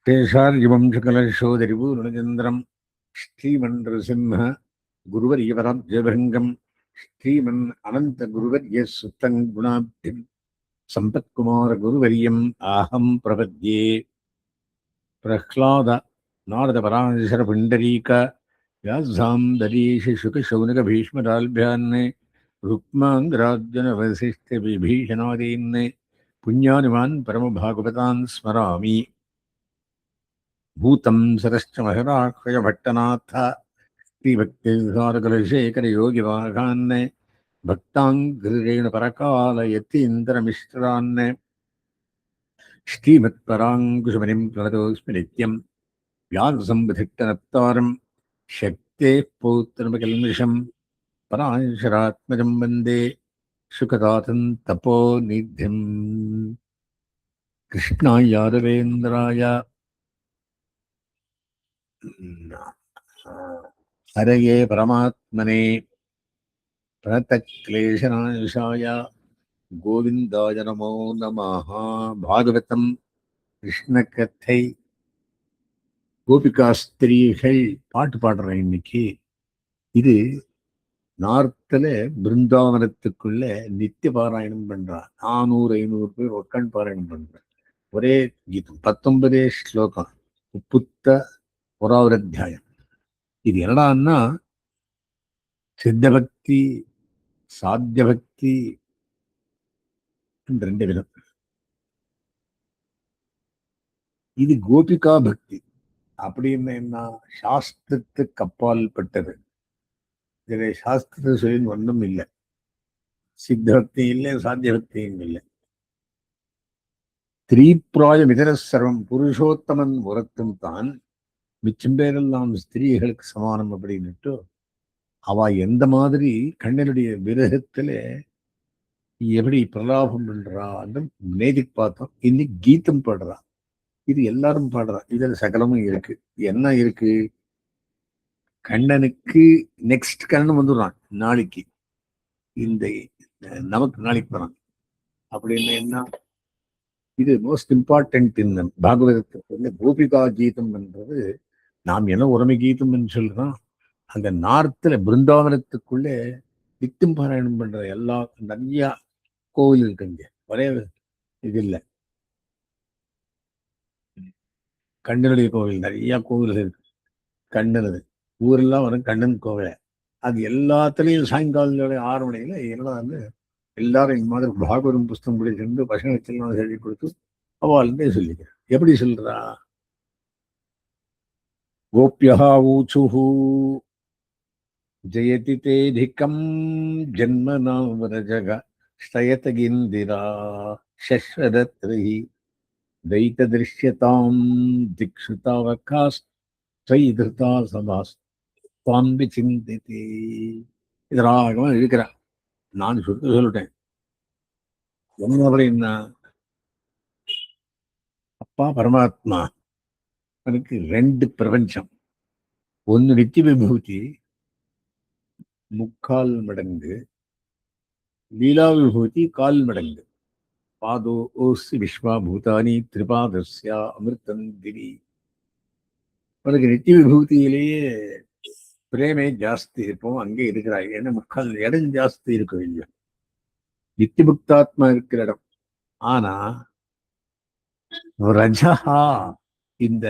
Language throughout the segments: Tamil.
शेषार्यवंशकलशोदरिपूर्णचन्द्रम् श्रीमन्नृसिंह गुरुवर्यपराब्जभृङ्गम् श्रीमन् अनन्तगुरुवर्यसुतं गुणाब्धिम् सम्पत्कुमारगुरुवर्यम् आहं प्रपद्ये। प्रह्लाद नारदपराशरपुण्डरीक व्यासां शुकशौनकभीष्मराल्भ्यान् रुक्माङ्गरार्जुनवसिष्ठविभीषणादीन् पुण्यानुमान् परमभागवतान् स्मरामि। भूतं सरश्च महराक्षयभट्टनाथ श्रीभक्तिसारकुलशेखरयोगिवाहान् भक्ताङ्घ्रिरेणुपरकालयतीन्द्रमिश्रान् श्रीमत्पराङ्कुशमुनिं प्रणतोऽस्मि नित्यं व्याससम्बुधिट्टनप्तारं शक्तेः पौत्रमकल्मषं पराशरात्मजं वन्दे सुखदातं तपोनिधिम्। कृष्णाय यादवेन्द्राय हरये परमात्मने प्रणतक्लेशनाशाय गोविन्दाय नमो नमः। भागवतं கிருஷ்ணகத்தை கோபிகாஸ்திரீகள் பாட்டு பாடுறேன் இன்னைக்கு. இது நார்த்தில் பிருந்தாவனத்துக்குள்ள நித்திய பாராயணம் பண்றான். 400-500 பேர் உட்காந்து பாராயணம் பண்றான். ஒரே கீதம் 19 ஸ்லோகம், 31வது அத்தியாயம். இது என்னடான்னா சித்தபக்தி சாத்திய பக்தி ரெண்டு விதம். இது கோபிகா பக்தி அப்படின்னு என்ன, சாஸ்திரத்துக்கு அப்பால் பட்டது. இதுல சாஸ்திர சொல்லி ஒன்றும் இல்லை, சித்த பக்தி இல்லை, சாத்திய பக்தியும் இல்லை. திரீப்ராய மிதர சர்வம், புருஷோத்தமன் உரத்தும் தான், மிச்சம் பேரெல்லாம் ஸ்திரீகளுக்கு சமானம் அப்படின்னுட்டு அவ எந்த மாதிரி கண்ணனுடைய விரகத்துல எப்படி பிரலாபம் பண்றா நேதிக்கு பார்த்தோம். இன்னைக்கு கீதம் பாடுறா. இது எல்லாரும் பாடுறா. இதுல சகலமும் இருக்கு. என்ன இருக்கு? கண்ணனுக்கு நெக்ஸ்ட் கண்ணன் வந்துடுறான் நாளைக்கு. இந்த நமக்கு நாளைக்கு போறான் அப்படின்னு என்ன, இது மோஸ்ட் இம்பார்ட்டன்ட் இந்த பாகவதத்துக்கு. கோபிகா கீதம் என்றது நாம் என்ன உரிமை கீதம் என்று சொல்றோம். அந்த நார்த்துல பிருந்தாவனத்துக்குள்ளே நித்தியம் பாராயணம் பண்ற எல்லா நிறைய கோவில் இருக்குங்க. ஒரே இது இல்லை, கண்ணனுடைய கோவில் நிறைய கோவில் இருக்கு. கண்ணனது ஊரெல்லாம் வரும் கண்ணன் கோவில். அது எல்லாத்துலேயும் சாயங்காலம் 6 மணியில எல்லாம் வந்து எல்லாரும் இந்த மாதிரி பாகவதம் புஸ்தகம் படிச்சிருந்து பசங்கச்செல்லாம் சொல்லி கொடுத்து அவள்கிட்டே சொல்லிக்கிறேன். எப்படி சொல்றா? கோப்யா ஊச்சுஹு ஜெயதி தேதிகம் ஜன்மநாமரஜக ஸ்தயதகிந்திரா சஸ்வதத்ரிஹி தைததிருஷ்யதாம் திக்ஷுதாவகாஸ்த்வைதிருதா சபாஸ்தாம் விசிந்திதி. இதராகமாக இருக்கிறான். நான் சொல்லிட்டேன். என்ன அப்படின்னா, அப்பா பரமாத்மா எனக்கு 2 பிரபஞ்சம். ஒன்னு நித்திய விபூதி 3/4 மடங்கு, லீலா விபூதி 1/4 மடங்கு. பாதோ ஓசி விஸ்வாபூதானி திரிபாதஸ்யா அமிர்தம் திரி. உனக்கு நித்திய விபூதியிலேயே பிரேமே ஜாஸ்தி இருப்போம், அங்கே இருக்கிறாய். ஏன்னா 3/4 இடம் ஜாஸ்தி இருக்கும் இல்லையா, நித்திய புக்தாத்மா இருக்கிற இடம். ஆனா ரஜா, இந்த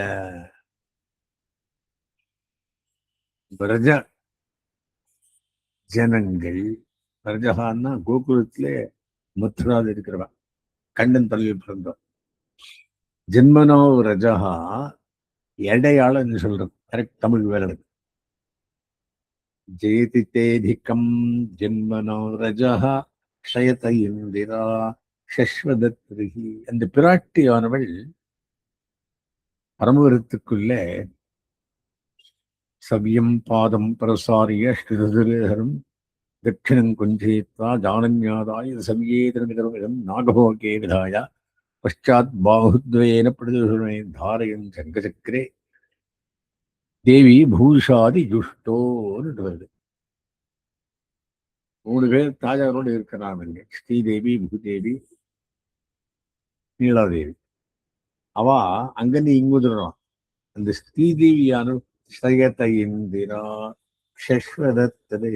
பிரஜ ஜனங்கள், ரஜகான்னா கோகுலத்திலே மதுராவில் இருக்கிறவா, கண்ணன் தலையில் பிறந்தோம். ஜென்மனோ ரஜகா எடையாளன்னு சொல்றோம். கரெக்ட் தமிழ் வேலை. ஜெயதி தேதிகம் ஜென்மனோ ரஜகா க்ஷயத இந்திரா சஸ்வதத்ரிஹி. அந்த பிராட்டியானவள் பரமவரத்துக்குள்ளே சவியம் பாதம் பிரசாரிய ஸ்ருதரும் தட்சிணம் குஞ்சேத்வா ஜானன்யாதாய சவியேதனமிதம் நாகபோகே விதாய பஷாத் பாகுத்வேன பிரதிசுரனை தாரயன் சங்கசக்கரே தேவி பூஷாதி ஜுஷ்டோன்னு வருது. 3 பேர் தாயாரோடு இருக்கிறாங்க. ஸ்ரீதேவி, பூதேவி, நீலாதேவி. அவ அங்கிருந்து இங்க வந்துடுறான். அந்த ஸ்ரீதேவியான ஸ்ரயத இந்திரா சஸ்வதத்ததை.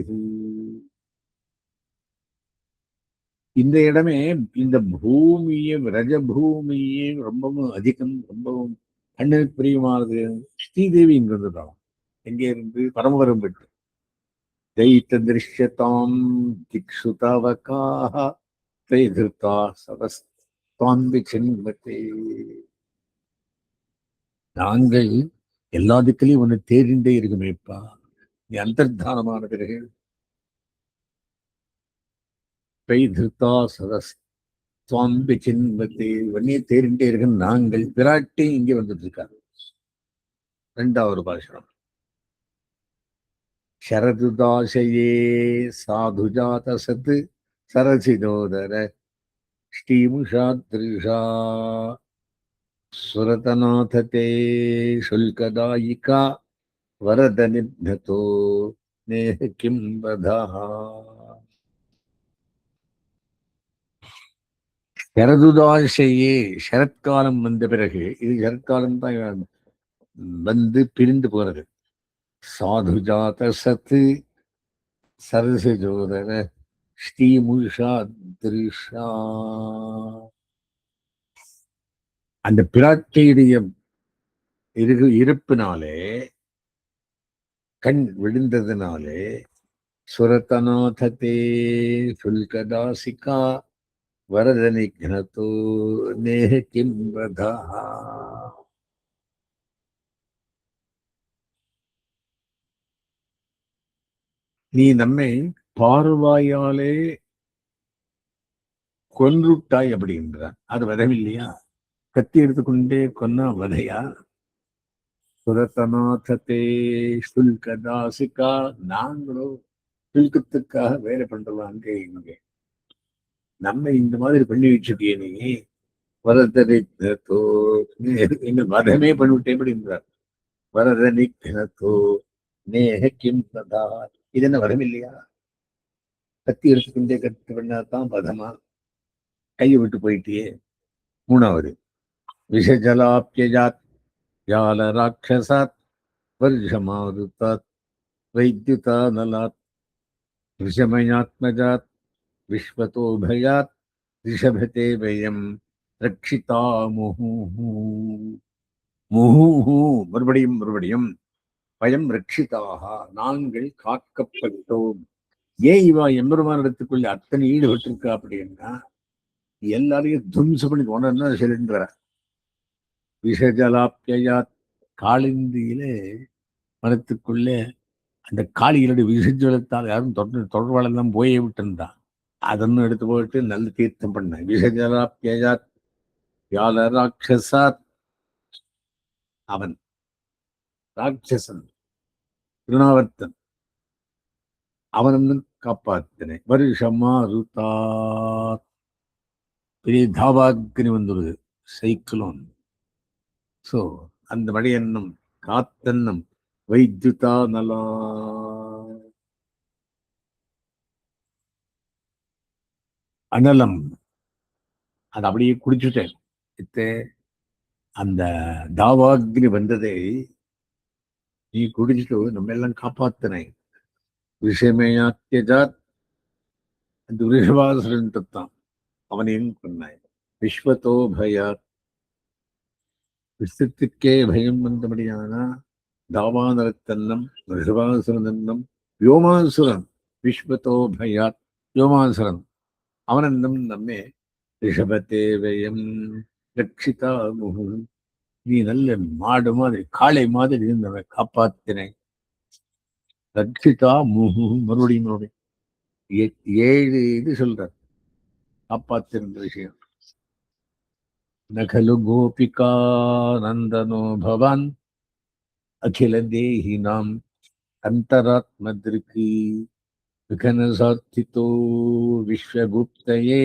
இந்த இடமே இந்த பூமியை ரஜபூமியே ரொம்பவும் அதிகம், ரொம்பவும் கண்ணுக்கு பிரியமானது. ஸ்ரீதேவி இங்க வந்துடுறான். எங்கே இருந்து? பரமபரம் பெற்று தைத்த திருஷ்யதாம் திக்ஷுதவகாஹ தைதிருத்தா சவஸ்தாம்பி சின்மதே. நாங்கள் எல்லா திக்கிலையும் ஒன்னு தேடிண்டே இருக்குமேப்பா. நீ அந்தர்தானமான பிறகு தைதிருத்தா சவஸ்தாம்பி சின்மதே ஒன்னே தேடிண்டே இருக்கு. நாங்கள் விராட்டே இங்கே வந்துட்டு இருக்காரு. ரெண்டாவது பாஷனம். शरदुदाशये साधुजात सत् सरसिदोदर श्रीमुषादृशा सुरतनाथ ते शुल्कदायिका वरदनिघ्नतो नेह किं वदः. शरदुदाशये சரத்காலம் வந்த பிறகு, இது சரத்காலம் தான் வந்து பிரிந்து போறது. சாதுஜாத சத்து சரசிஜோதர ஸ்ரீமுஷா திருஷா. அந்த பிராட்டியுடைய இருப்பினாலே, கண் விழுந்ததுனாலே, சுரதநாதே சுல்கதாசிகா வரதனிக்னதோ நேஹ கிம் வதா. நீ நம்மை பார்வாயாலே கொன்றுட்டாய் அப்படின்றான். அது வதமில்லையா? கத்தி எடுத்துக்கொண்டே கொன்னா வதையா? சுரதநாதே சுல்கதாசிகா. நாங்களோ சுல்கத்துக்காக வேலை பண்றோம் அங்கே இங்கே. நம்ம இந்த மாதிரி பண்ணி வச்சுட்டியே நீ. வரதனிக்னதோ, என்ன வதமே பண்ணிவிட்டே அப்படின்றார். வரதனிக்னதோ நேஹ கிம் வதா. இது என்ன வதம் இல்லையா? கத்தி எடுத்துக்கொண்டே கத்து பண்ணாதான் வதமா? கையை விட்டு போயிட்டியே. மூணாவது, விஷஜலாப்யஜாத் ஜால ராட்சசாத் வருஷமாருத்தாத் வைத்யுதா நலாத் விஷமயாத்மஜாத் விஸ்வதோ பயாத் ரிஷபதே வயம் ரக்ஷிதா முஹூஹூ. முஹூஹூ மறுபடியும் மறுபடியும். பயம் ரட்சிதாக, நாங்கள் காக்கப்பட்டோம். ஏன் இவா எம்பெருமானிடத்துக்குள்ள அத்தனை ஈடுபட்டிருக்கா அப்படின்னா, எல்லாரையும் தும்சம் பண்ணி கொண்டா சொல்லின்ற. விஷஜலாப்யாத், காளிந்தியிலே மனத்துக்குள்ளே அந்த காளிகளுடைய விஷஜலத்தால் யாரும் தொடர்பாளெல்லாம் போயே விட்டுருந்தான். அதன்னு எடுத்து போயிட்டு நல்ல தீர்த்தம் பண்ண. விஷஜலாப்யாத் யால ராட்சசாத், அவன் ராட்சசன் திருநாவர்த்தன், அவனನ್ನು காப்பாத்தினேன். வருஷமா ருதா, பெரிய தாவாக்னி வந்துடுது, சைக்ளோன். ஸோ அந்த மழையன்னம் காத்தன்னம் வைத்யுதா நலா. அனலம், அதை அப்படியே குடிச்சுட்டேன். அந்த தாவாக்னி வந்ததை நீ குடிச்சிட்டு நம்ம எல்லாம் காப்பாத்தினேன். விஷமயாத்யஜாத், அந்த ரிஷபாசுரன் தான் அவனையும் கொன்னாய். விஸ்வதோ பயாத், விஸ்வத்துக்கே பயம் வந்தபடியான தாவானரத்தன்னம் ரிஷபாசுரன் வியோமாசுரன். விஸ்வதோ பயாத் வியோமாசுரன் அவனன்னம் நம்மே ரிஷபத்தே வயம் ரட்சிதா முகு. நீ நல்ல மாடு மாதிரி காளை மாதிரி இருந்தவன், காப்பாத்தினேன். ரட்சிதா முகு மறுபடியும் மறுபடியும் 7 இது சொல்ற காப்பாத்திருந்த விஷயம். நகலு கோபிகா நந்தனோ பவான் அகில தேஹி நாம் அந்தராத்மதிருக்கு விகனசார்த்திதோ விஸ்வகுப்தயே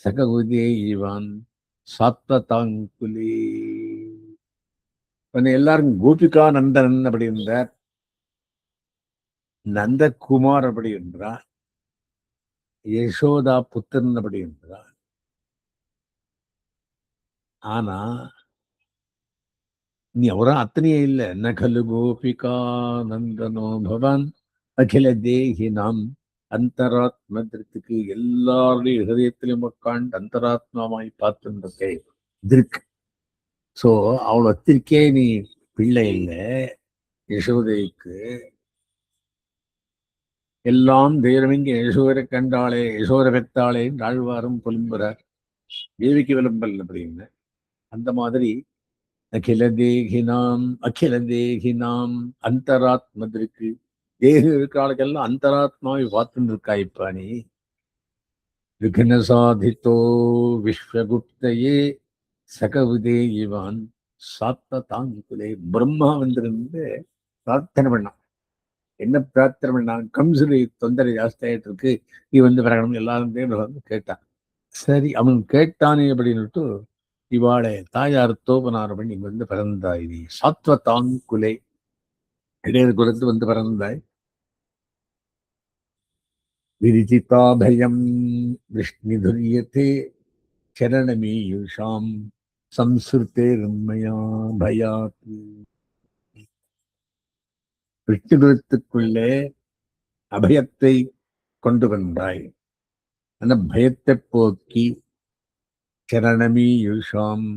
சகவுதேயிவான் சாத்வதாங்குலே. எல்லாரும் கோபிகா நந்தனன் அப்படி இருந்தார், நந்தகுமார் அப்படி என்றார், யசோதா புத்திரன் அப்படி என்றார். ஆனா நீ அவரா அத்தனையே இல்லை. நகலு கோபிகா நந்தனோ பவான் அகில தேகி நாம் அந்தராத்மத்திற்கு எல்லாருடைய ஹிருதயத்திலும் உட்காந்து அந்தராத்மாவாய் பார்த்துருக்கே இருக்கு. சோ அவள் வத்திருக்கே நீ பிள்ளை இல்லை யசோதைக்கு. எல்லாம் தெய்வமிங்க யசோரை கண்டாளே யசோரை பெத்தாளே ஆழ்வாரும் புலம்புறார். தேவிக்கு விளம்பல் அப்படின்னு. அந்த மாதிரி அகில தேகினாம் அந்தராத்மதிற்கு தேக இருக்கிறாளுக்கெல்லாம் அந்தராத்மாவை பார்த்துட்டு இருக்கா. இப்ப நீ விக்ன சாதித்தோ விஸ்வகுப்தையே சகவுதே இவான் சாத்த தாங்குலே. பிரம்மா வந்திருந்து பிரார்த்தனை பண்ணான். என்ன பிரார்த்தனை பண்ணான்? கம்சுடைய தொந்தரை ஜாஸ்தியாயிட்டு இருக்கு, நீ வந்து பிறகணும் எல்லாரும் வந்து கேட்டான். சரி அவன் கேட்டானே அப்படின்னுட்டு இவாளை தாயார் தோபனார் பண்ணி வந்து பிறந்தாய். நீ சாத்வதாங்குலே இடையது குலத்து வந்து பிறந்தாய். விரிஜிதாபயம் விஷ்ணுதுரியத்தே சரணமீயுஷாம் சம்ஸ்ருதேர்மயா பயாத். விஷ்ணுகுலத்துக்குள்ளே அபயத்தை கொண்டு வந்தாய். அந்த பயத்தை போக்கி சரணமீயுஷாம்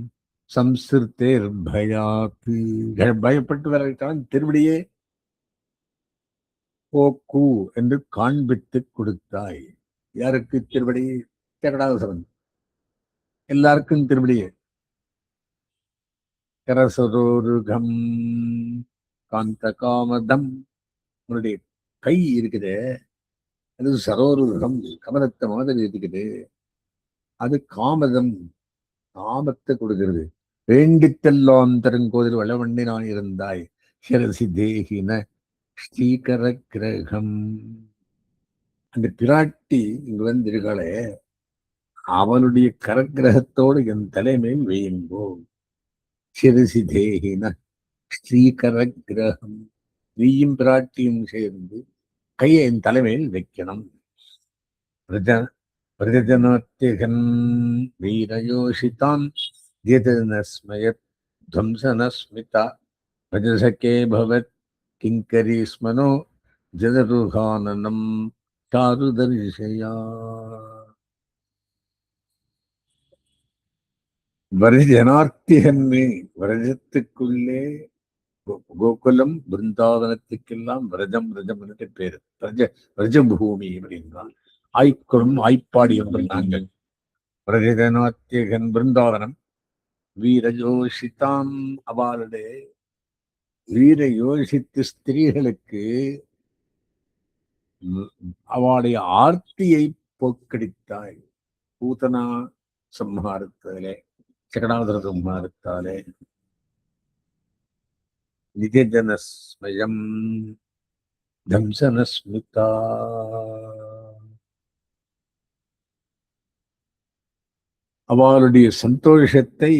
சம்ஸ்ருதேர்பயாத். பயப்பட்டு வரவிட்டான். திருவடியே போக்கு என்று காண்பித்து கொடுத்தாய். யாருக்கு திருவடி? ஜெகடாசுரன். எல்லாருக்கும் திருவடியே. கரசரோருகம் காந்த காமதம். உன்னுடைய கை இருக்குது, அது சரோருகம் கமலத்தை மாதிரி இருக்குது. அது காமதம், காமத்தை கொடுக்கிறது. வேண்டித்தெல்லாம் தருங்கோதில் வளவண்ணினான் இருந்தாய். சிரசி தேகின ஸ்ரீகர கிரகம். அந்த பிராட்டி இங்கு வந்திருக்காளே, அவனுடைய கரக்கிரகத்தோடு என் தலைமையில் வையுங்கோ. சிரசி தேகின ஸ்ரீகர கிரகம். நீயும் பிராட்டியும் சேர்ந்து கையை என் தலைமையில் வைக்கணும். பிரஜனோத்தியகன் வீரயோஷிதான் தியதனஸ்மயத் துவம்சனஸ்மிதா பஜசகே பவத் கிங்கரி ஸ்மனோ ஜனருகானனம் சாருதரிசயா. வரஜனார்த்திகன்மே, வரஜத்துக்குள்ளே கோகுலம் பிருந்தாவனத்துக்கெல்லாம் விரஜம் விரஜம் பேரு. விரஜபூமி அப்படின்றான். ஆய்க்குறும் ஆய்ப்பாடி என்று நாங்கள். பிரஜனாத்தியகன் பிருந்தாவனம் வீரயோஷிதாம். அவளுடைய வீர யோசித்து ஸ்திரீகளுக்கு அவளுடைய ஆர்த்தியை போக்கடித்தாய். பூதனா சம்ஹாரத்தாலே, சகடாதர சம்ஹாரத்தாலே. நிஜஜனஸ்மயம் தம்சனஸ்மிதா. அவளுடைய சந்தோஷத்தை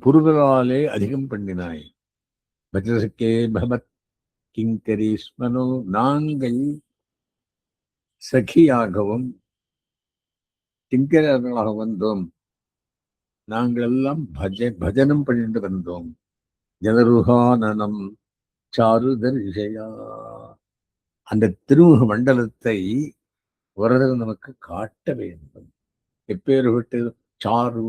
புருகளாலே அதிகம் பண்ணினாய். பஜசக்கே பவத் கிங்கரி ஸ்மனோ. நாங்கள் சகியாகவும் கிங்கரர்களாக வந்தோம். நாங்கள் எல்லாம் பஜனம் பண்ணிட்டு வந்தோம். ஜனருகானனம் சாருதரிசயா. அந்த திருமுக மண்டலத்தை வரதர் நமக்கு காட்ட வேண்டும். எப்பேற்பட்டு சாரு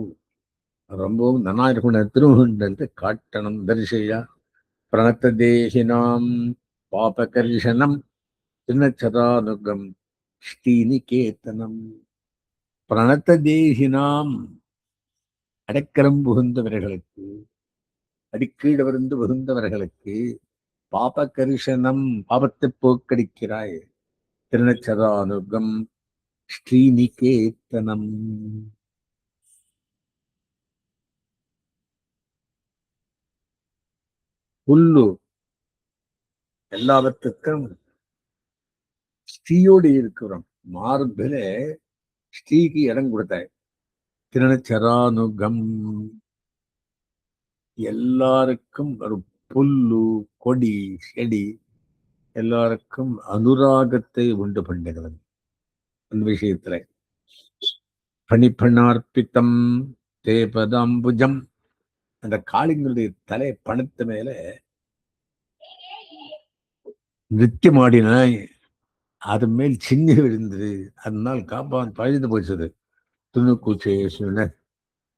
ரொம்பவும் நன்னாயிருக்கும் திருமுகண்டத்தை காட்டணும். தரிசையா பிரணத்த தேகினாம் பாபகர்ஷனம் திருநச்சதானுகம் ஸ்ரீநிகேதனம். பிரணத்த தேகினாம் அடைக்கலம் புகுந்தவர்களுக்கு, அடிக்கீடு வருந்து புகுந்தவர்களுக்கு பாபகர்ஷனம் பாபத்தை போக்கடிக்கிறாய். திருநச்சதானுகம் ஸ்ரீநிகேதனம். புல்லு எல்லாவற்றுக்கும் ஸ்ரீயோடு இருக்கிறோம். மார்பில ஸ்ரீக்கு இடம் கொடுத்தாய். திருநச்சரானுகம். எல்லாருக்கும் ஒரு புல்லு கொடி செடி எல்லாருக்கும் அனுராகத்தை உண்டு பண்ணுகிறது. அந்த விஷயத்துல பணிப்பணார்ப்பித்தம் தேபதாம்புஜம் அந்த காளிங்களுடைய தலை பணத்து மேல நித்தியம் ஆடினா அது மேல் சின்ன விழுந்தது. அதனால் காப்பான் பழுது போச்சது. துணுக்குச்சேசுன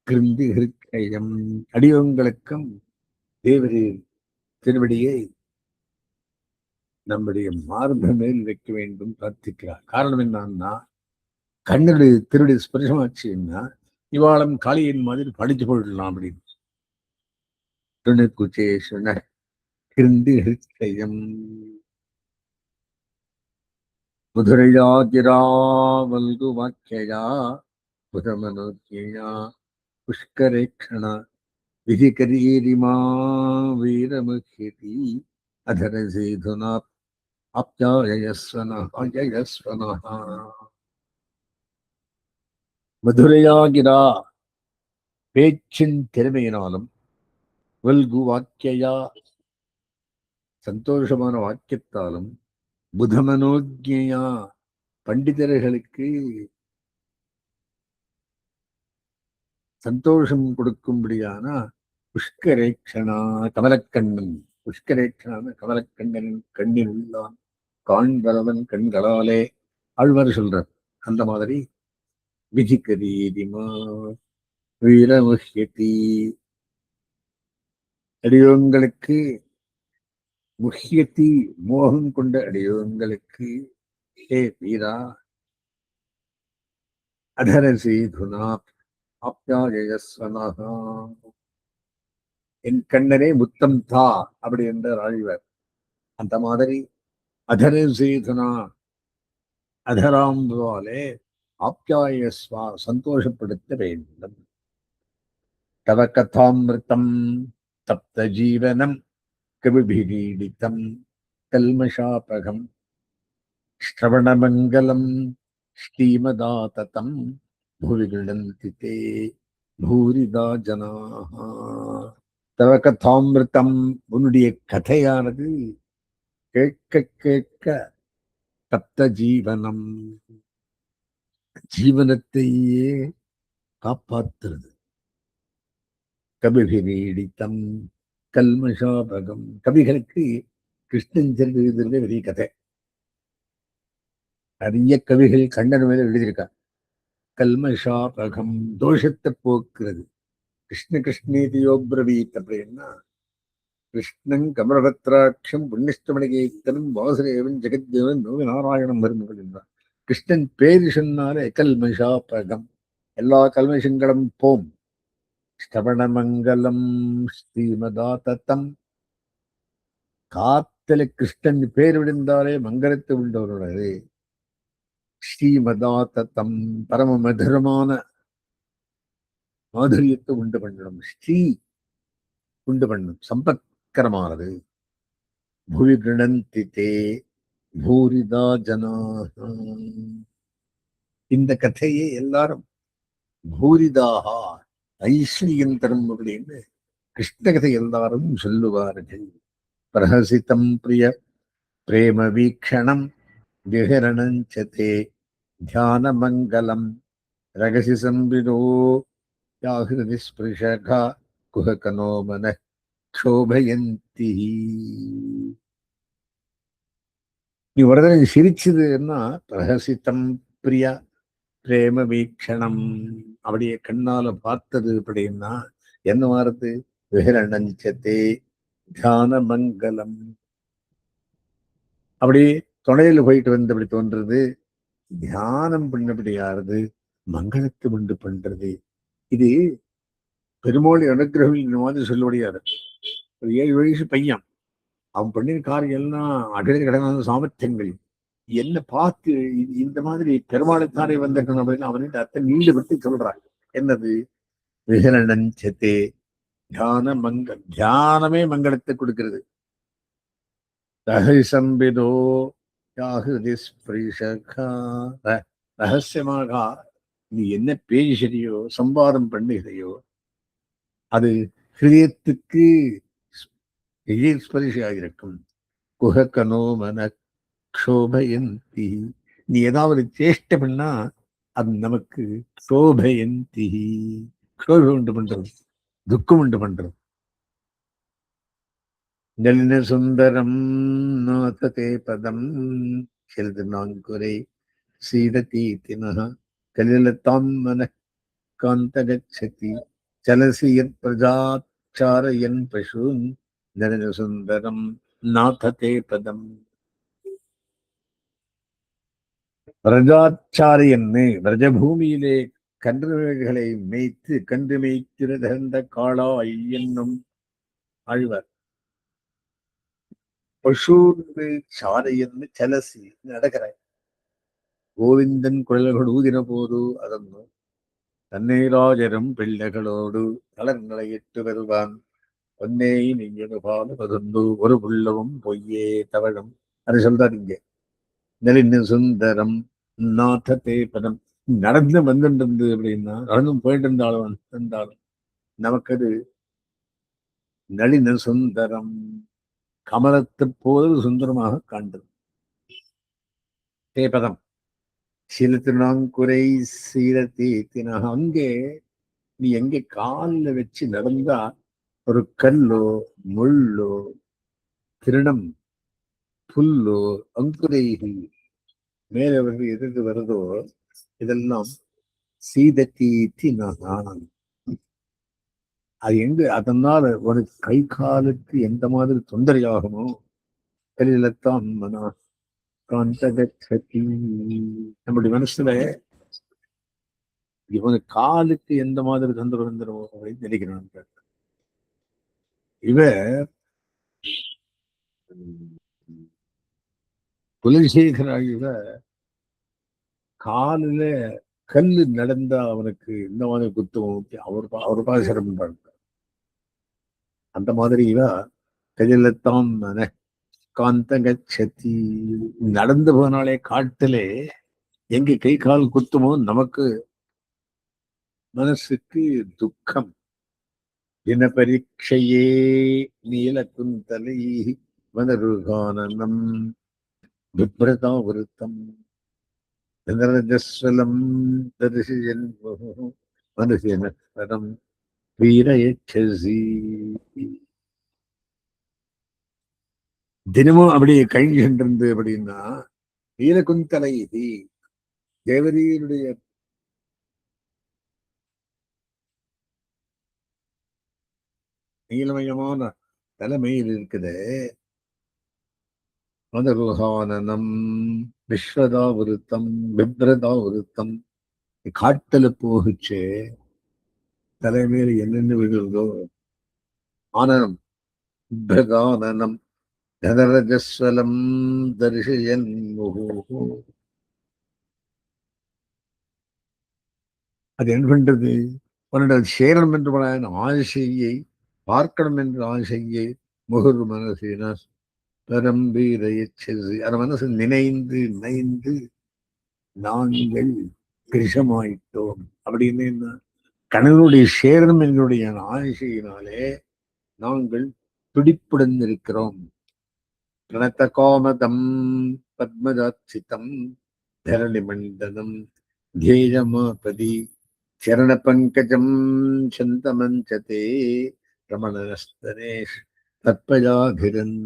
கிருந்தி இருக்கையம். அடியவங்களுக்கும் தேவரின் திருவடியை நம்முடைய மார்பு மேல் வைக்க வேண்டும் பிரார்த்திக்கிறார். காரணம் என்னன்னா, கண்ணுடைய திருடி ஸ்பர்சமாச்சுன்னா இவாளம் காளியின் மாதிரி படிச்சு போயிடலாம் அப்படின்னு. துணுக்குச்சேசுன கிருந்தி இருக்கையம். மதுரையா கிராவல்கு வாக்கியா புதமனோக்கியா புஷ்கரேக்ஷண விதிகரீரிமா வீரமுஹ்யதி அதரசேதுனா ஆப்யாயஸ்வனः. மதுரையாகிரா பேச்சின் திறமையினாலும், வல்கு வாக்கியா சந்தோஷமான வாக்கியத்தாலும், புதமனோஜ்யா பண்டிதர்களுக்கு சந்தோஷம் கொடுக்கும்படியான புஷ்கரேக்ஷணா கமலக்கண்ணன். புஷ்கரேக்ஷனான கமலக்கண்ணனின் கண்ணில் உள்ளான் காண்பரவன் கண்களாலே ஆழ்வார் சொல்றார். அந்த மாதிரி விதிகரீதிமா வீரமுஹ்யதி அடியோங்களுக்கு முஹ்யதி மோகம் கொண்ட அடியோங்களுக்கு ஹே வீரா அதரசீதுனா ஆப்யாயஸ்வனஹா என் கண்ணனே முத்தம் தா அப்படி என்றார் ஆழ்வார். அந்த மாதிரி அதரசீதுனா அதராம்புவாலே ஆப்யாயஸ்வா சந்தோஷப்படுத்த வேண்டும். தவ கதாமிருத்தம் தப்த ஜீவனம் கவிபிரீடிதம் கல்மஷாபகம் ஸ்ரவணமங்கலம் ஸ்ரீமதாததம் புவி கிழந்தி தே பூரிதா ஜனாஹ. தவ கதாமிருத்தம் உன்னுடைய கதையானது கேட்க கேட்க தப்த ஜீவனம் ஜீவனத்தையே காப்பாற்றுறது. கபிபிரீடித்தம் கல்மஷாபகம் கவிகளுக்கு கிருஷ்ணன் செல்வதிலே பெரிய கதை. நிறைய கவிகள் கண்ணன் மேல எழுதியிருக்கா. கல்மஷாபகம் தோஷத்தை போக்குறது. கிருஷ்ண கிருஷ்ணேதியோப்ரவீத் அப்படின்னா கிருஷ்ணன் கமலபத்ராட்சம் புண்ணிஷ்டமணிகேத்தனும் வாசுதேவன் ஜெகத்தேவன் நோவி நாராயணம் மருமகள் என்றார். கிருஷ்ணன் பேரு சொன்னாலே கல்மஷாபகம் எல்லா கல்மஷங்களும் போம். ஸ்ரவணமங்கலம் ஸ்ரீமதாதத்தம் காத்தல கிருஷ்ணன் பேர் விழுந்தாலே மங்களத்தை உண்டவர்களே. ஸ்ரீமதாதத்தம் பரம மதுரமான மாதுரியத்தை உண்டு பண்ணணும். ஸ்ரீ உண்டு பண்ணணும், சம்பத்கரமானது. புவி கிருணந்தி தே பூரிதா ஜனாஹ. இந்த கதையை எல்லாரும் பூரிதாகா ஐஸ்வர்யம் தரும் அப்படின்னு கிருஷ்ண கதை எல்லாரும் சொல்லுவார்கள். பிரஹசிதம் பிரிய பிரேம வீக்ஷணம் விஹரணஞ்சதே தியான மங்கலம் ரகசி சம்பிதோ யாஹிருதி ஸ்பிருஷகா குஹகனோ மன க்ஷோபயந்தி. நீ ஒரு தடவை சிரிச்சதுன்னா பிரஹசித்தம் பிரியா பிரேம வீக்ஷணம் அப்படியே கண்ணால பார்த்தது அப்படின்னா என்ன வார்த்தை? விஹரணஞ்சதே தியான மங்கலம். அப்படி துணையில போயிட்டு வந்தபடி தோன்றது. தியானம் பண்ணபடி யாருது? மங்களத்தை உண்டு பண்றது. இது பெருமாள் அனுகிரகம் இந்த மாதிரி சொல்ல முடியாது. ஒரு 7 வயசு பையன் அவன் பண்ணின காரியம் எல்லாம் அடல் கடனான சாமர்த்தியங்கள் என்ன பார்த்து இந்த மாதிரி பெருமாளைத்தானே வந்திருக்கணும் அப்படின்னு அவன்கிட்ட அத்தை நீண்டு பற்றி சொல்றாங்க. என்னது? விஹரணஞ்சதே தியான தியானமே மங்களத்தை கொடுக்கிறது. ரகசிசம்பிதோ யாஹிருதி ஸ்பிருஷகா. ரகசியமாக நீ என்ன பேசுறியோ சம்பாதம் பண்ணுகிறையோ அது ஹிருதயத்துக்கு ஸ்பரிசியாக இருக்கும். குஹகனோ மன க்ஷோபயந்தி. நீ ஏதாவது சேஷ்டை பண்ணா அது நமக்கு க்ஷோபயந்தி க்ஷோபம் உண்டு பண்றது, துக்கம் உண்டு பண்றது. நளின சுந்தரம் நாததே பதம் செல்து நான்குரை சீததீதினः கலிலதாம் மன காந்தகச்சதி சலசி யத் பிரஜாச்சாரயன் பசூன் நளின சுந்தரம் நாததே பதம். பிரஜாச்சாரியன்னு பிரஜபூமியிலே கன்றுகளை மேய்த்து கன்று மேய்த்திருந்த காளாய் என்னும் ஆழ்வார். பசூர்ந்து சாரையன்னு சலசி நடக்கிறாய். கோவிந்தன் குழல்கள் ஊதின போது அதன்னு தன்னேராஜரும் பிள்ளைகளோடு தளங்களை இட்டு வருவான். பொன்னே நெஞ்சது பாலு பதுந்து ஒரு புள்ளவும் பொய்யே தவழும். அது சொல்றாரு இங்கே. நளின சுந்தரம் நாததே பதம். நடந்து வந்துட்டு அப்படின்னா நடந்தும் போயிட்டு இருந்தாலும் நமக்கு அது நளின சுந்தரம் கமலத்து போது சுந்தரமாக காண்பது. தேபதம் சில திருநாங்குரை சீரத்தீத்தின. அங்கே நீ எங்கே காலில் வச்சு நடந்தா ஒரு கல்லோ முள்ளோ திருடம் புல்லோ அங்குரைகி மேலே வந்து எதிர்த்து வருதோ இதெல்லாம் சீதத்தீத்தி நான். அது எங்க அதனால ஒரு கை காலுக்கு எந்த மாதிரி தொந்தரையாகுமோ கலிலத்தான் மனா காந்தகச்சதி. நம்முடைய மனசுல இவங்க காலுக்கு எந்த மாதிரி தொந்தரவு வந்துடும் அப்படின்னு நினைக்கிறான். இவ குலசேகர இவ காலில கல்லு நடந்தா அவனுக்கு இந்த மாதிரி குத்துவோம் அவர் பாத சிரமம் பண்றாங்க. அந்த மாதிரி இவ கலிலத்தான் மன காந்தகச்சதி. நடந்து போனாலே காட்டிலே எங்க கை கால் குத்துமோ நமக்கு மனசுக்கு துக்கம். தின பரீட்சையே நீலகுந்தலை வனருகானனம் விப்ரதா விருத்தம் நிரஜஸ்வலம் தரிசியன் மனுஷனம் வீரயட்சசி. தினமும் அப்படி கழிஞ்சு சென்றிருந்து அப்படின்னா நீலகுந்தலை இது தேவதியினுடைய நீலமயமான தலைமையில் இருக்குது. மதருகானனம் விஸ்வதா விருத்தம் விப்ரதா விருத்தம். காட்டுல போகுச்சு தலைமையில என்னென்ன விழுதோ ஆனனம் விப்ரதானனம் தனரஜஸ்வலம் தரிசயன் முகு. அது என்ன பண்றது? உன்னோட சேரணும் என்று ஆசையை பார்க்கணும் என்ற ஆசையை முகுர் மனசின பரம்பீரையச்சது. அந்த மனசு நினைந்து நினைந்து நாங்கள் கிருஷமாயிட்டோம் அப்படின்னு என்ன? கணவனுடைய சேரணும் எங்களுடைய ஆசையினாலே நாங்கள் துடிப்புடன் இருக்கிறோம். பிரணத்த கோமதம் பத்மஜாச்சிதம் தரணி மண்டலம் தேயமாபதி சரண பங்கஜம் சந்தமஞ்சதே ரமணஸ்தனேஷ் தத்பயாதிரன்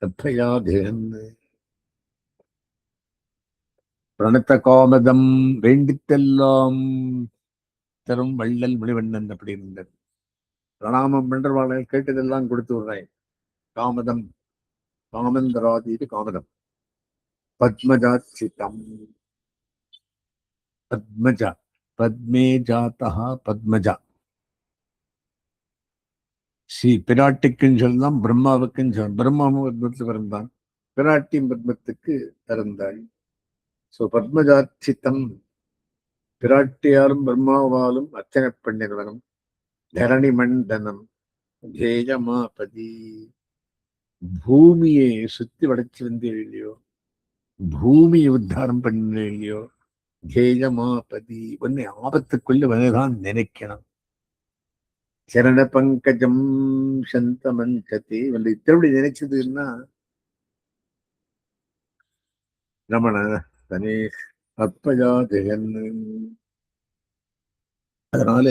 தத்பயாதிரன். பிரணத்த காமதம் வேண்டித்தெல்லாம் தரும் வள்ளல் மணிவண்ணன் அப்படி இருந்தது. பிரணாமம் பண்றவாளை கேட்டதெல்லாம் கொடுத்து விடுறேன். காமதம் காமந்தராதீது காமதம் பத்மஜாச்சிதம் பத்மஜா பத்மே ஜாத்தா பத்மஜா. ஸ்ரீ பிராட்டிக்குன்னு சொல்லலாம் பிரம்மாவுக்குன்னு சொல்லலாம். பிரம்மாவும் பத்மத்துக்கு பிறந்தான், பிராட்டியும் பத்மத்துக்கு பிறந்தாள். சோ பத்மஜாச்சித்தம் பிராட்டியாலும் பிரம்மாவாலும் அர்ச்சனை பண்ணினவனும் தரணி மண்டனம் தேஜமாபதி. பூமியை சுத்தி வளைச்சு வந்து இல்லையோ, பூமியை உத்தாரம் பண்ண இல்லையோ, தேஜமாபதி உன்னை ஆபத்துக்குள்ள வந்துதான் நினைக்கணும். சரண பங்கஜம் சந்தமஞ்சதி வந்து இத்தனை நினைச்சதுன்னா ரமண தனே அற்பஜாதகன். அதனால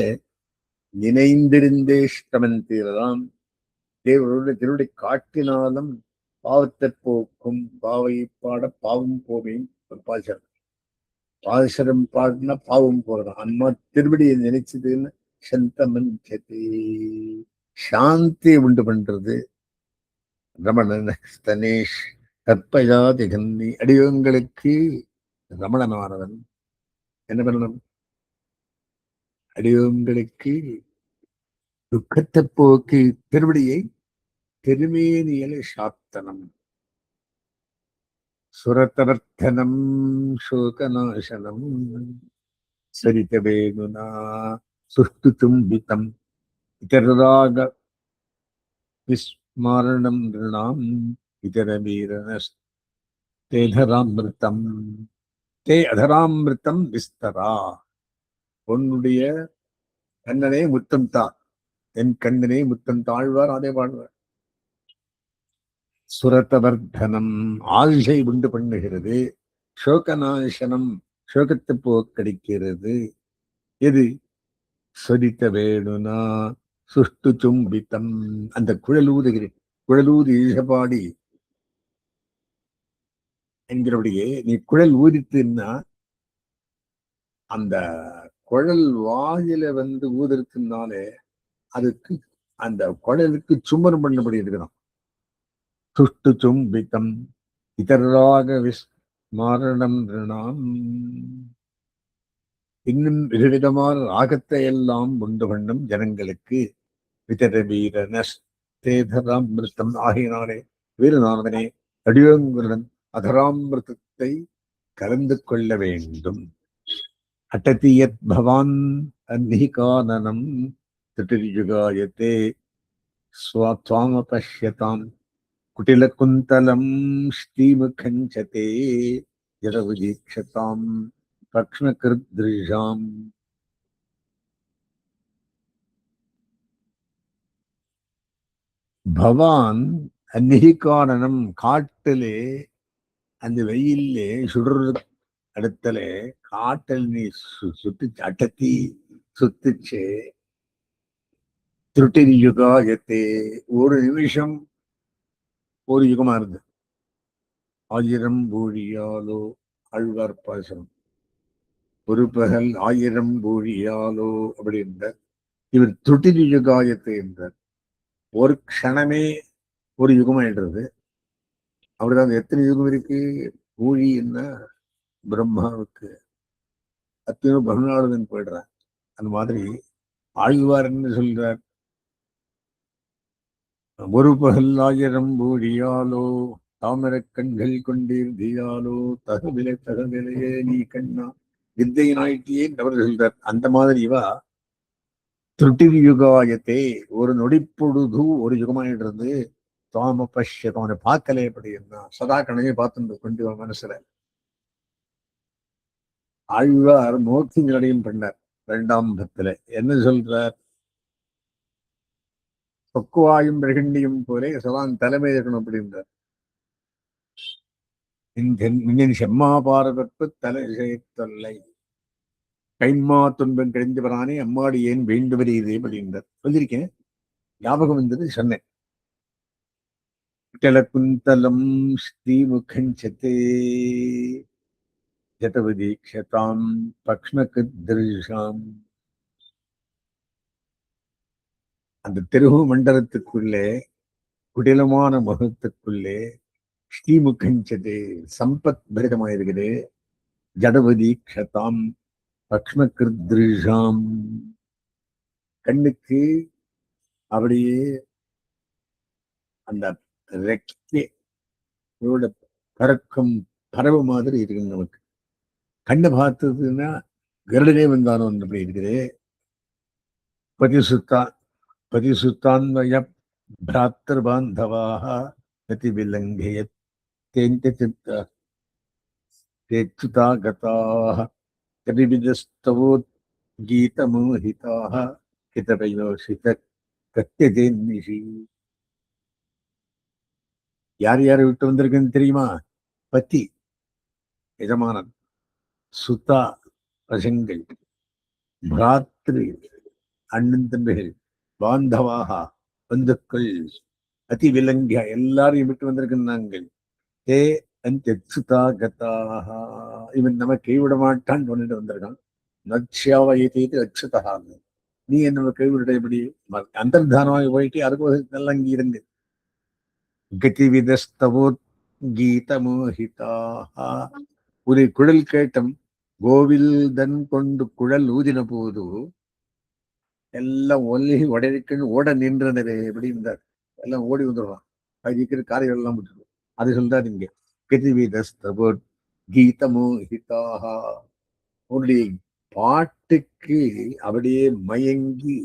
நினைந்திருந்தே இஷ்டமன் தீரலாம் தேவருடைய திருவடி காட்டினாலும் பாவத்தை போக்கும் பாவை பாட பாவம் போவேன் பாசரம். பாசரம் பாடினா பாவம் போறதான். அம்மா திருவடியை நினைச்சதுன்னு சந்தமன் சாந்தியை உண்டு பண்றது. ரமணன் ஸ்தனேஷ் கற்பயாதி கன்னி அடியவங்களுக்கு ரமணனானவன் என்ன பண்ணணும்? அடியவங்களுக்கு துக்கத்தை போக்கி திருவடியை திருமேனியல சாத்தனம். சுரதவர்த்தனம் சோகநாசனம் சரித வேணுனா சுஷ்டு தும்பித்தம் இதராக விஸ்மரணம் நிருணாம் இதர வீரனஸ்தேதராமிருத்தம் தே அதராமிருத்தம் விஸ்தரா. உன்னுடைய கண்ணனே முத்தம் தான், என் கண்ணனே முத்தம் தாழ்வார் அதே பாடுவார். சுரதவர்தனம் ஆயுஷை உண்டு பண்ணுகிறது. சோகநாசனம் சோகத்தை போக்கடிக்கிறது. எது? சொரித்த வேணுனா சுஷ்டு சும்பித்தம் அந்த குழலூதுகிறேன். குழலூதி ஈசபாடி என்கிறபடியே நீ குழல் ஊதித்துன்னா அந்த குழல் வாயில ஊதிருக்குனாலே அதுக்கு அந்த குழலுக்கு சுமரம் பண்ணபடி இருக்கிறான். சுஷ்டு சும்பித்தம் இதராக விஸ்மரணம் ரிணாம். இன்னும் விதவிதமான ராகத்தை எல்லாம் உண்டு பண்ணும் ஜனங்களுக்கு விதர வீரனஸ்தேதராமிருத்தம் ஆகினாலே வீரனானவனே அடியோங்குடன் அதராமிருத்தத்தை கலந்து கொள்ள வேண்டும். அட்டதியத் பவான் அன்னிகானனம் திட்டிர்யுகாயத்தே ஸ்வாத்வாமபஷ்யதாம் குட்டிலகுந்தலம் ஸ்ரீமுகஞ்சதே ஜடவிதீக்ஷதாம் பக்ஷ்ணகிருத்ருஷாம். பவான் அந்நிகானனம் காட்டிலே அந்த வெயிலே சுடுற இடத்துல காட்டல் நீ சுத்துச்சு அட்டத்தி சுத்துச்சு. திருட்டின் யுகாயத்தே ஒரு நிமிஷம் ஒரு யுகமா இருந்து 1000 ஊழியாலோ ஆழ்வார் பாசனம். ஒரு பகல் 1000 ஊழியாலோ அப்படி என்றார். இவர் துட்டின் யுகாயத்தை என்றார். ஒரு க்ஷணமே ஒரு யுகமாயிடுறது. அப்படிதான் எத்தனை யுகம் இருக்கு? ஊழி என்ன பிரம்மாவுக்கு அத்தனை பகநாடுதன் போயிடுறான். அந்த மாதிரி ஆழ்வார் என்ன சொல்றார்? ஒரு பகல் 1000 ஊழியாலோ தாமர கண்கள் கொண்டிருந்தியாலோ தகவிலையே நீ கண்ணா வித்தையினாயிட்டியே அவர் சொல்றார். அந்த மாதிரி இவா திருட்டிர் யுகாயத்தே ஒரு நொடிப்பொழுது ஒரு யுகமாயிடுறது. தாம பஷ்யதம் அவனை பார்க்கலே அப்படி என்ன சதா கணவே பார்த்து கொண்டு மனசுல. ஆழ்வார் மோட்சி நிலையும் பண்ணார். 2ஆம் பத்துல என்ன சொல்றார்? சொக்குவாயும் பிரகண்டியும் போலே சதான் தலைமை இருக்கணும் அப்படின்றார். செம்மா பாரதற்கு தலை தொல்லை கைமா துன்பம் கிடைந்து வரானே அம்மாடி ஏன் வேண்டு வருகிறது அப்படின்றார். சொல்லியிருக்கேன், ஞாபகம் வந்தது சொன்னேன். குந்தலம் ஸ்ரீமுகஞ்சதே ஜடவதீக்ஷதாம் பக்ஷ்ணகிருத்ருஷாம். அந்த திருகு மண்டலத்துக்குள்ளே குடிலமான முகத்துக்குள்ளே ஸ்ரீமுகஞ்சதே சம்பத் பரிதமாயிருக்குது. ஜடவதீக்ஷதாம் பக்ஷ்ணகிருத்ருஷாம் கண்ணுக்கு அப்படியே அந்த ரெக்கையோட பறக்கும் பறவை மாதிரி இருக்கு. நமக்கு கண்ணை பார்த்ததுன்னா கருடனே வந்தானோ அப்படி இருக்குது. பதிசுத்தான்வய பிராத்தர் பாந்தவாக பிரதிவிலங்கேச்சுதா கதாக கதிவிதஸ்தவோ கீதமோஹிதாக கிதபயோசித கத்தியதேன்னிஷி. யார் யாரை விட்டு வந்திருக்குன்னு தெரியுமா? பத்தி எஜமானன், சுதா பசங்கள், பிராத்ரு அண்ணன் தம்பிகள், பாந்தவாக பந்துக்கள், அதி விலங்கிய எல்லாரையும் விட்டு வந்திருக்கிறாங்கள். தே அந்த்யுதா கதாக, இவன் நம்ம கைவிட மாட்டான்னு சொல்லிட்டு வந்திருக்கான். நட்சியாவயதி அச்சுதா, நீ என்ன கைவிட எப்படி அந்தர்தானமாக போயிட்டு அதுக்கு நல்லா இங்க இருந்து. கதிவிதஸ்தவோத் கீதமோஹிதாக, ஒரு குழல் கேட்டம் கோவில்தன் கொண்டு குழல் ஊதின போது எல்லாம் ஒல்லி உடைக்குன்னு ஓட நின்றனரே எப்படி இருந்தார். எல்லாம் ஓடி வந்துடுவான். அது இருக்கிற காரியங்கள் எல்லாம் விட்டுருவோம். அது சொல்றாரு இங்க. கதிவிதஸ்தவோத் கீதமோஹிதாக, உன்னுடைய பாட்டுக்கு அப்படியே மயங்கி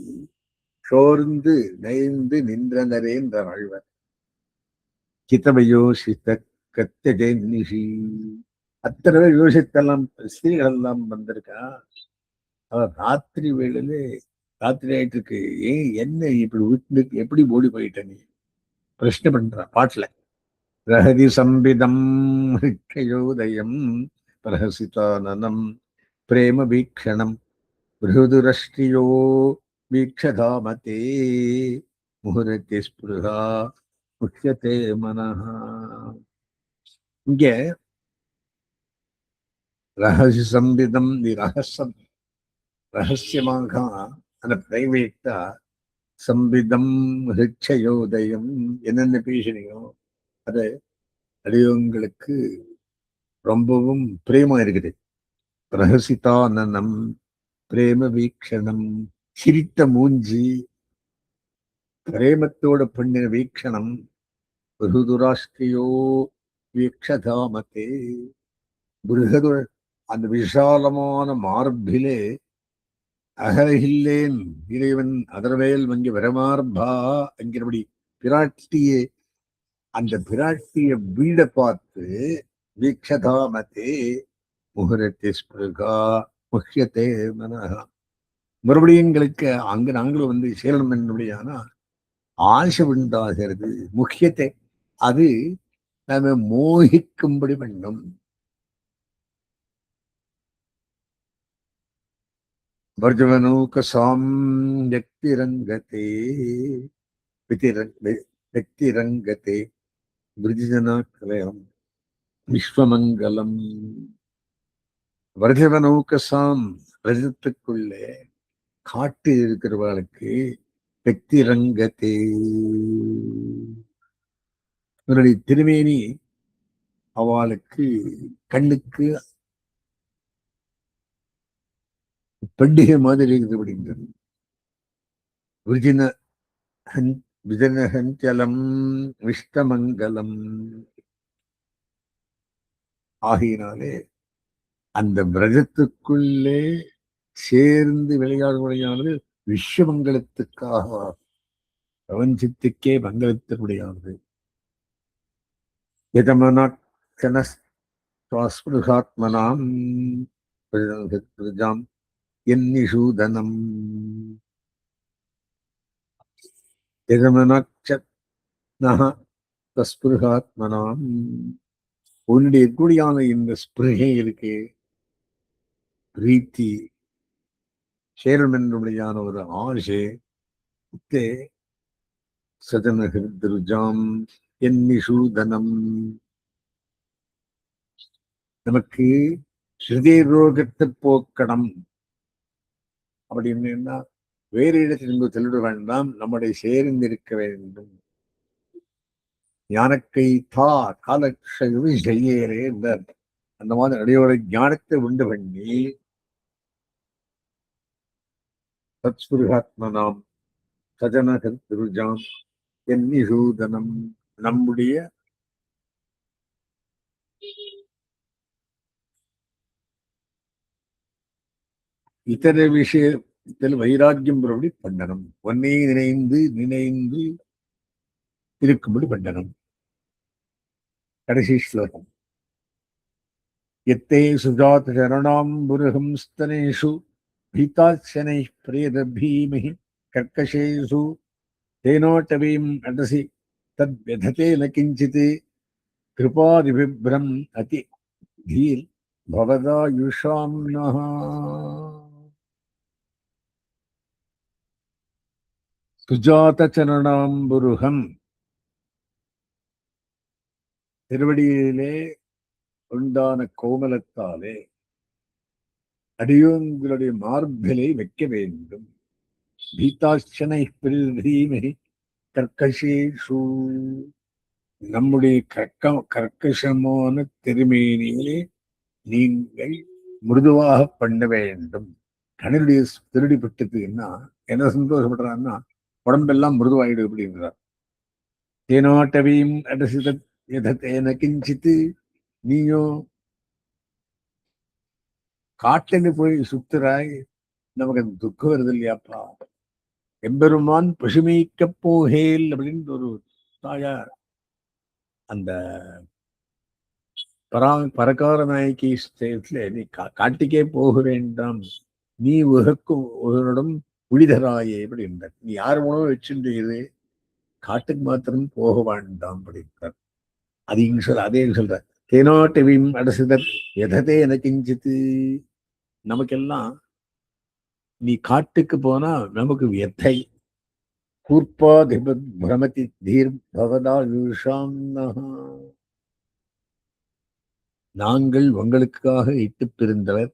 சோர்ந்து நைந்து நின்றனரே என்ற வாழ்வர். கிதவயோசித்த கத்தஜென்னிஷி, அத்தனை பேர் யோசித்தெல்லாம் ஸ்திரீகள் எல்லாம் வந்திருக்கா. அவர் ராத்திரி வேளையில ராத்திரி ஆயிட்டு இருக்கு, ஏன் என்ன இப்படி விட்டு எப்படி ஓடி போயிட்ட நீ பிரச்சனை பண்ற பாட்டுல. ரஹதி சம்பிதம் ஹிருஷ்யோதயம் பிரஹசிதானனம் பிரேம வீக்ஷணம் பிருதுரஷ்டியோ வீக்ஷதாமதே முஹுரத்தி ஸ்பிருஹா முக்கியத்தே மனஹா. இங்க ரகசிய சம்பிதம், ரகசியம் ரகசியமாக அந்த பிரைவேட்டா சம்பிதம் ஹிருட்சயோதயம் என்னென்ன பேசுறீங்க அது அடியவங்களுக்கு ரொம்பவும் பிரேமா இருக்குது. ரகசிதானனம் பிரேம வீக்ஷணம், சிரித்த மூஞ்சி, பிரேமத்தோட பண்ணின வீக்ஷணம். பிருதுராஷ்டிரியோ வீக்ஷதாமதே, பிருகது அந்த விசாலமான மார்பிலே அகலகில்லேன் இறைவன் அதர்வேல் வங்கி வரமார்பா என்கிறபடி பிராட்டியே, அந்த பிராட்டிய வீட பார்த்து வீக்ஷதாமதே முகரத்தே ஸ்பிருகா முக்கியத்தே மனஹா. மறுபடியும் எங்களுக்கு அங்கு நாங்களும் வந்து சேரணும் என்னுடையானா ஆசை உண்டாகிறது. முக்கியத்தை அது நாம மோகிக்கும்படி பண்ணும். வர்ஜவனூகசாம் யக்திரங்கதே व्यक्तिरङ्गते விருஜிஜனாக்கலயம் விஸ்வமங்கலம். வருகவனௌகசாம், ரஜத்துக்குள்ளே காட்டு இருக்கிறவர்களுக்கு வெக்திரங்கத்தே, இவருடைய திருமேனி அவளுக்கு கண்ணுக்கு பண்டிகை மாதிரி இருக்குது அப்படிங்கிறது. விஜனஹஞ்சலம் விஷ்டமங்கலம் ஆகினாலே அந்த விரஜத்துக்குள்ளே சேர்ந்து விளையாடுபடியானது விஸ்வமங்கலத்துக்காக, பிரபஞ்சத்துக்கே மங்களத்தினுடையானது. யதமனாத்மனாம் என்னிஷூதனம், யதமனாத்மனாம், உன்னுடைய கூடியான இந்த ஸ்பிருகை இருக்கு, பிரீத்தி சேரம் என்னுடையான ஒரு ஆசை, சதனகிருஜாம் என்னிஷூதனம், நமக்கு ஹிருதய ரோகத்தை போக்கணும் அப்படின்னு வேறு இடத்தில் செல்லிட வேண்டாம், நம்முடைய சேர்ந்திருக்க வேண்டும். ஞானக்கை தா காலக்ஷவி செய்யறே என்றார். அந்த மாதிரி அடையோட ஞானத்தை உண்டு பண்ணி சத்ஸ்புருகாத்மனாம் சஜனகிருஜாம் என்னிஷூதனம், நம்முடைய இதர விஷயத்தில் வைராக்கியம் பெறும்படி பண்ணணும். ஒன்னே நினைந்து நினைந்து இருக்கும்படி பண்ணணும். கடைசி ஸ்லோகம். எத்தே சுஜாத சரணாம் புருகம் ஸ்தனேஷு பீதாட்சனை பிரேத பீமி கர்க்கசேஷு தேனோட்டவீம் அடசி தத் व्यधते न किञ्चित् कृपादिभिभ्रम् अति धीर् भवदायुषाम्नः. சுஜாத சரணாம்புருகம், திருவடியிலே உண்டான கோமலத்தாலே அடியோங்களுடைய மார்பிலை வைக்க வேண்டும். பீதாட்சனை பிரீமை கர்க்கசேஷு, நம்முடைய கர்க்கசமான திருமேனியிலே நீங்கள் மிருதுவாக பண்ண வேண்டும். கணனுடைய திருடி பட்டுக்குன்னா என்ன சந்தோஷப்படுறான்னா உடம்பெல்லாம் மிருதுவாயிடு அப்படின்றார். தேனோட்டவையும் அடசிதேன கிஞ்சித்து, நீயோ காட்டுன்னு போய் சுத்துறாய், நமக்கு அந்த துக்கம் வருது இல்லையாப்பா. எம்பெருமான் பசுமைக்க போகேல் அப்படின்னு ஒரு தாயார் அந்த பரகார நாயகி ஸ்டேட்ல நீ காட்டுக்கே போக வேண்டாம், நீ உகக்கும் உகனிடம் உளிதராயே அப்படின்ற, நீ யார் உணவு வச்சுட்டு காட்டுக்கு மாத்திரம் போக வேண்டாம் அப்படின்றார். அது இங்க சொல்ற அதே சொல்ற தேனோட்டவியும் அடசுதர் எததே எனக்கு கிஞ்சித்து, நமக்கெல்லாம் நீ காட்டுக்கு போனா நமக்கு வியத்தை. கூர்ப்பாதிபத் பிரமதி தீர் பவதா யூஷாம், நாங்கள் உங்களுக்காக இட்டு பிரிந்தவர்,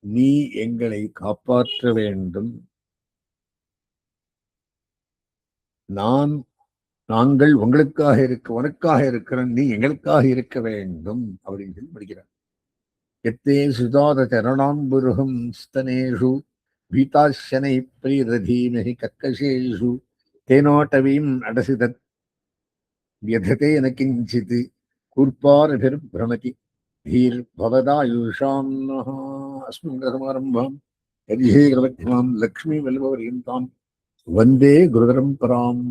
நீ எங்களை காப்பாற்ற வேண்டும். நாங்கள் உங்களுக்காக உனக்காக இருக்கிறோம், நீ எங்களுக்காக இருக்க வேண்டும் அப்படின்னு சொல்லி படிக்கிறார். எத்தே சுதாத சரணாம்புருகம் ஸ்தனேஷு பீதாசனை பிரீரதீமஹி கர்க்கசேஷு தேனோட்டவீம் அடசிதத் வியததே ந கிஞ்சித் கூர்ப்பாரபிர்பிரமதி தீர் பவதாயுஷாம். அஸ்மின் சமாரம்பாம் ஹரிஹே கிரவத்மாம் லக்ஷ்மி வல்லபவர்யந்தாம் வந்தே குருபரம்பராம்.